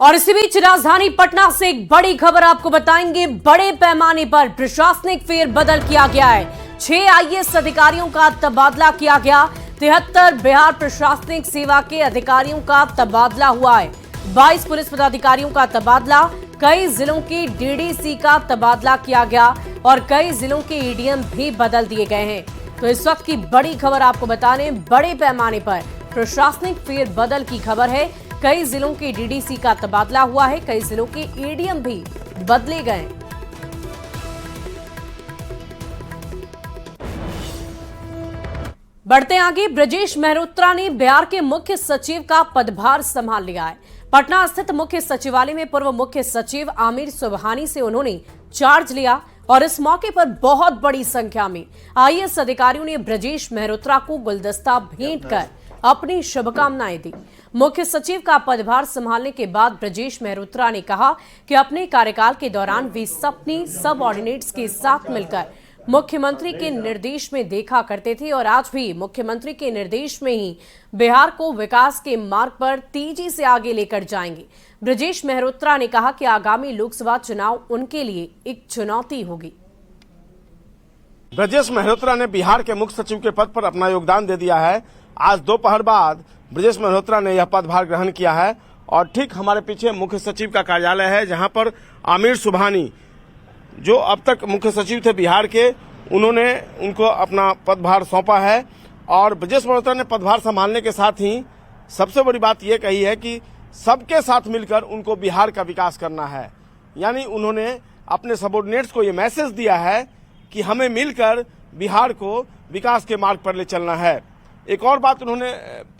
और इसी बीच राजधानी पटना से एक बड़ी खबर आपको बताएंगे। बड़े पैमाने पर प्रशासनिक फेरबदल किया गया है। 6 आईएएस अधिकारियों का तबादला किया गया। 73 बिहार प्रशासनिक सेवा के अधिकारियों का तबादला हुआ है। 22 पुलिस पदाधिकारियों का तबादला, कई जिलों के डीडीसी का तबादला किया गया और कई जिलों के ईडीएम भी बदल दिए गए हैं। तो इस वक्त की बड़ी खबर आपको बताने, बड़े पैमाने पर प्रशासनिक फेरबदल की खबर है। कई जिलों के डीडीसी का तबादला हुआ है, कई जिलों के एडीएम भी बदले गए। बढ़ते आगे, ब्रजेश मेहरोत्रा ने बिहार के मुख्य सचिव का पदभार संभाल लिया है। पटना स्थित मुख्य सचिवालय में पूर्व मुख्य सचिव आमिर सुबहानी से उन्होंने चार्ज लिया और इस मौके पर बहुत बड़ी संख्या में आईएएस अधिकारियों ने ब्रजेश मेहरोत्रा को गुलदस्ता भेंट कर अपनी शुभकामनाएं दी। मुख्य सचिव का पदभार संभालने के बाद ब्रजेश मेहरोत्रा ने कहा कि अपने कार्यकाल के दौरान वे सबने सबऑर्डिनेट्स के साथ मिलकर मुख्यमंत्री के निर्देश में देखा करते थे और आज भी मुख्यमंत्री के निर्देश में ही बिहार को विकास के मार्ग पर तेजी से आगे लेकर जाएंगे। ब्रजेश मेहरोत्रा ने कहा कि आगामी लोकसभा चुनाव उनके लिए एक चुनौती होगी। ब्रजेश मेहरोत्रा ने बिहार के मुख्य सचिव के पद पर अपना योगदान दे दिया है। आज दोपहर बाद ब्रजेश मेहरोत्रा ने यह पदभार ग्रहण किया है और ठीक हमारे पीछे मुख्य सचिव का कार्यालय है, जहां पर आमिर सुबहानी जो अब तक मुख्य सचिव थे बिहार के, उन्होंने उनको अपना पदभार सौंपा है। और ब्रजेश मेहरोत्रा ने पदभार संभालने के साथ ही सबसे बड़ी बात यह कही है कि सबके साथ मिलकर उनको बिहार का विकास करना है। यानी उन्होंने अपने सबऑर्डिनेट्स को ये मैसेज दिया है कि हमें मिलकर बिहार को विकास के मार्ग पर ले चलना है। एक और बात उन्होंने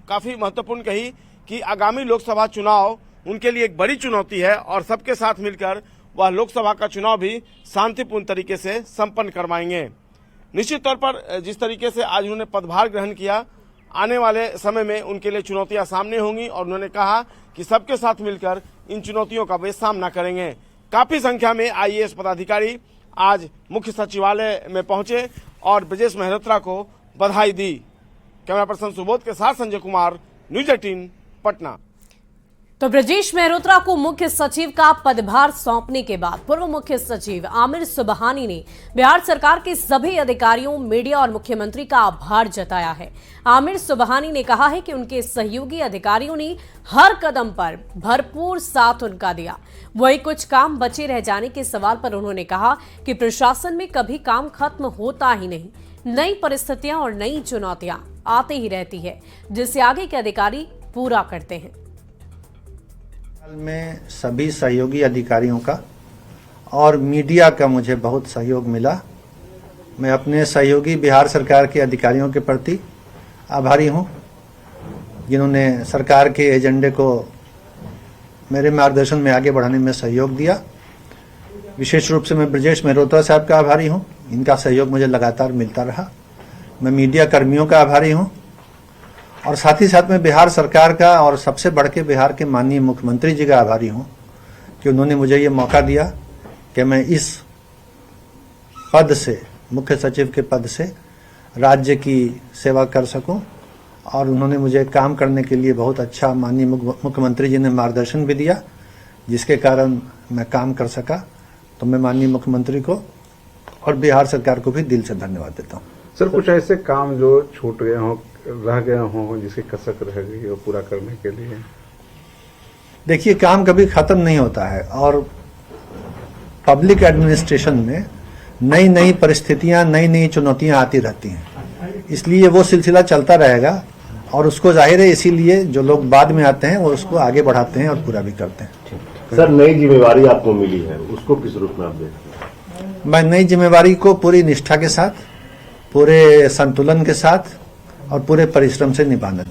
काफी महत्वपूर्ण कही कि आगामी लोकसभा चुनाव उनके लिए एक बड़ी चुनौती है और सबके साथ मिलकर वह लोकसभा का चुनाव भी शांतिपूर्ण तरीके से संपन्न करवाएंगे। निश्चित तौर पर जिस तरीके से आज उन्होंने पदभार ग्रहण किया, आने वाले समय में उनके लिए चुनौतियां सामने होंगी और उन्होंने कहा कि सबके साथ मिलकर इन चुनौतियों का वे सामना करेंगे। काफी संख्या में आईएएस पदाधिकारी आज मुख्य सचिवालय में पहुंचे और ब्रजेश मेहरोत्रा को बधाई दी। कैमरा पर्सन सुबोध के साथ संजय कुमार, न्यूज 18 पटना। तो ब्रजेश मेहरोत्रा को मुख्य सचिव का पदभार सौंपने के बाद पूर्व मुख्य सचिव आमिर सुबहानी ने बिहार सरकार के सभी अधिकारियों, मीडिया और मुख्यमंत्री का आभार जताया है। आमिर सुबहानी ने कहा है कि उनके सहयोगी अधिकारियों ने हर कदम पर भरपूर साथ उनका दिया। वही कुछ काम बचे रह जाने के सवाल पर उन्होंने कहा कि प्रशासन में कभी काम खत्म होता ही नहीं, नई परिस्थितियां और नई चुनौतियां आती ही रहती है, जिसे आगे के अधिकारी पूरा करते हैं। में सभी सहयोगी अधिकारियों का और मीडिया का मुझे बहुत सहयोग मिला। मैं अपने सहयोगी बिहार सरकार के अधिकारियों के प्रति आभारी हूं, जिन्होंने सरकार के एजेंडे को मेरे मार्गदर्शन में आगे बढ़ाने में सहयोग दिया। विशेष रूप से मैं ब्रजेश मेहरोत्रा साहब का आभारी हूं, इनका सहयोग मुझे लगातार मिलता रहा। मैं मीडिया कर्मियों का आभारी हूं और साथ ही साथ में बिहार सरकार का और सबसे बढ़ के बिहार के माननीय मुख्यमंत्री जी का आभारी हूं कि उन्होंने मुझे ये मौका दिया कि मैं इस पद से, मुख्य सचिव के पद से राज्य की सेवा कर सकूं। और उन्होंने मुझे काम करने के लिए बहुत अच्छा माननीय मुख्यमंत्री जी ने मार्गदर्शन भी दिया, जिसके कारण मैं काम कर सका। तो मैं माननीय मुख्यमंत्री को और बिहार सरकार को भी दिल से धन्यवाद देता हूँ। सर, कुछ ऐसे काम जो छूट गए हों, रह गए हों, जिसकी कसक रह गई हो पूरा करने के लिए? देखिए, काम कभी खत्म नहीं होता है और पब्लिक एडमिनिस्ट्रेशन में नई नई परिस्थितियां, नई नई चुनौतियां आती रहती हैं, इसलिए वो सिलसिला चलता रहेगा और उसको जाहिर है इसीलिए जो लोग बाद में आते हैं वो उसको आगे बढ़ाते हैं और पूरा भी करते हैं। सर, नई जिम्मेवारी आपको मिली है, उसको किस रूप में आप देखते हैं? मैं नई जिम्मेवारी को पूरी निष्ठा के साथ, पूरे संतुलन के साथ और पूरे परिश्रम से निभाना।